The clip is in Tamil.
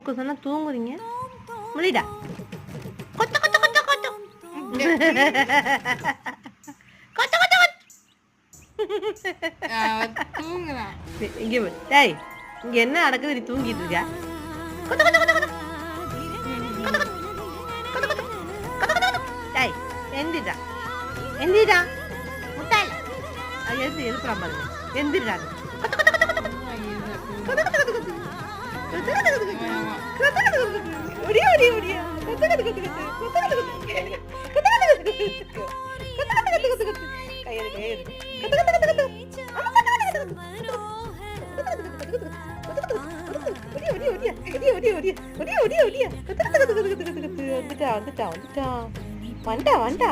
சொன்னா தூங்குறீங்க. முழிடா. கொத்து கொத்து கொத்து கொத்து. கொத்து கொத்து கொத்து. தூங்குறான். இங்க பாரு. டேய் இங்க என்ன நடக்குது? நீ தூங்கிட்டு இருக்க. கொத்து கொத்து கொத்து கொத்து. கொத்து கொத்து. கொத்து கொத்து. கொத்து கொத்து கொத்து. டேய் எந்திரிடா. எந்திரிடா. முட்டாள். அது எழுப்புறா பாருங்க. எந்திரிடா. கொத்து கொத்து கொத்து கொத்து. கொத்து கொத்து கொத்து கொத்து. கொத்து கொத்து கொத்து கொத்து. கொத்து கொத்து கொத்து கொத்து. ஒடியா ஒடியா ஒடியா. கொத்து கொத்து கொத்து கொத்து. கொத்து கொத்து கொத்து. கொத்து கொத்து கொத்து கொத்து. கொத்து கொத்து கொத்து கொத்து கொத்து. கையெடு கையெடு. கொத்து கொத்து கொத்து கொத்து. அம்மா கொத்து கொத்து கொத்து கொத்து. வந்துட்டா